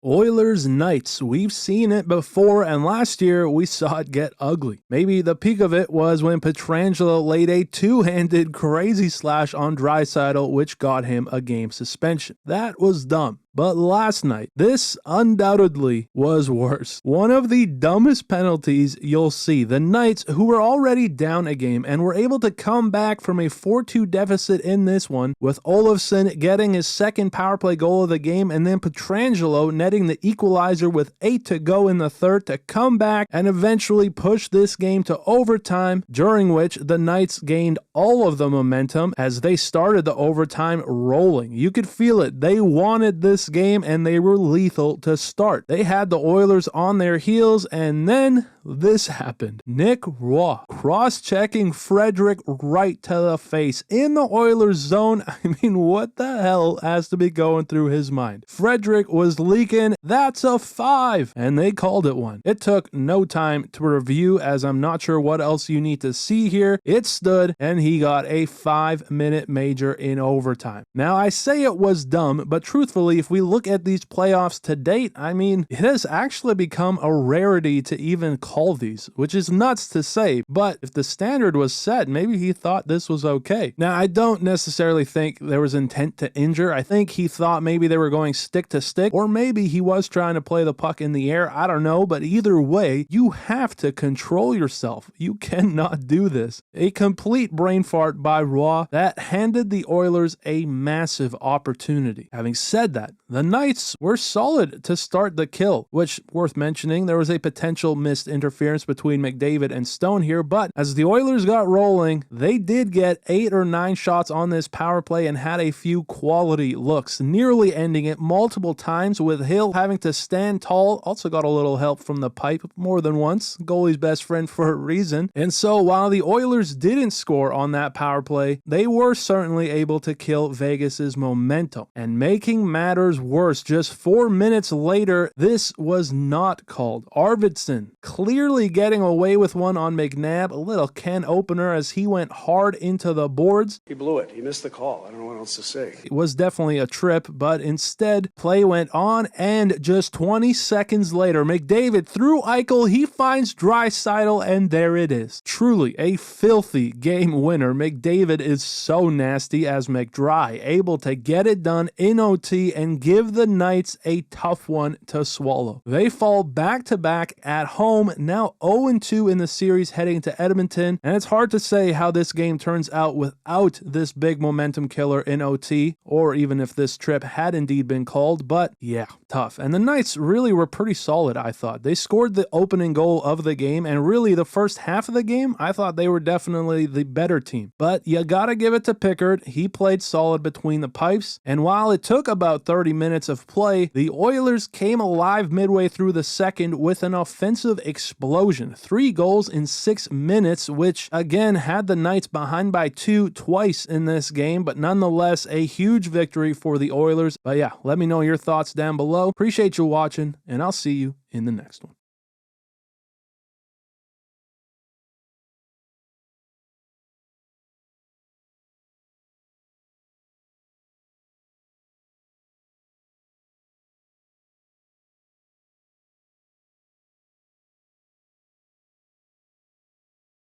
Oilers Knights. We've seen it before, and last year we saw it get ugly. Maybe the peak of it was when Pietrangelo laid a two-handed crazy slash on Draisaitl, which got him a game suspension. That was dumb. But last night, this undoubtedly was worse. One of the dumbest penalties you'll see. The Knights, who were already down a game and were able to come back from a 4-2 deficit in this one, with Olofsson getting his second power play goal of the game and then Pietrangelo netting the equalizer with 8 to go in the third to come back and eventually push this game to overtime, during which the Knights gained all of the momentum as they started the overtime rolling. You could feel it. They wanted this game and they were lethal to start. They had the Oilers on their heels, and then this happened. Nick Roy cross-checking Frederic right to the face in the Oilers zone. I mean, what the hell has to be going through his mind? Frederic was leaking. That's a 5, and they called it one. It took no time to review, as I'm not sure what else you need to see here. It stood, and he got a 5-minute major in overtime. Now, I say it was dumb, but truthfully, if we look at these playoffs to date, I mean, it has actually become a rarity to even call these, which is nuts to say, but if the standard was set, maybe he thought this was okay. Now, I don't necessarily think there was intent to injure. I think he thought maybe they were going stick to stick, or maybe he was trying to play the puck in the air. I don't know, but either way, you have to control yourself. You cannot do this. A complete brain fart by Roy that handed the Oilers a massive opportunity. Having said that, the Knights were solid to start the kill, which, worth mentioning, there was a potential missed interference between McDavid and Stone here, but as the Oilers got rolling, they did get 8 or 9 shots on this power play and had a few quality looks, nearly ending it multiple times, with Hill having to stand tall. Also got a little help from the pipe more than once. Goalie's best friend for a reason. And so while the Oilers didn't score on that power play, they were certainly able to kill Vegas's momentum. And making matters worse, just 4 minutes later, this was not called. Arvidson clearly getting away with one on McNabb, a little can opener as he went hard into the boards. He blew it. He missed the call. I don't know what else to say. It was definitely a trip, but instead, play went on, and just 20 seconds later, McDavid through Eichel, he finds Draisaitl, and there it is. Truly a filthy game winner. McDavid is so nasty as McDry, able to get it done in OT and give the Knights a tough one to swallow. They fall back-to-back at home, now 0-2 in the series heading to Edmonton, and it's hard to say how this game turns out without this big momentum killer in OT, or even if this trip had indeed been called, but yeah, tough. And the Knights really were pretty solid, I thought. They scored the opening goal of the game, and really the first half of the game, I thought they were definitely the better team. But you gotta give it to Pickard. He played solid between the pipes, and while it took about 30 minutes of play, the Oilers came alive midway through the second with an offensive explosion. 3 goals in 6 minutes, which again had the Knights behind by 2 twice in this game, but nonetheless a huge victory for the Oilers. But yeah, let me know your thoughts down below. Appreciate you watching, and I'll see you in the next one.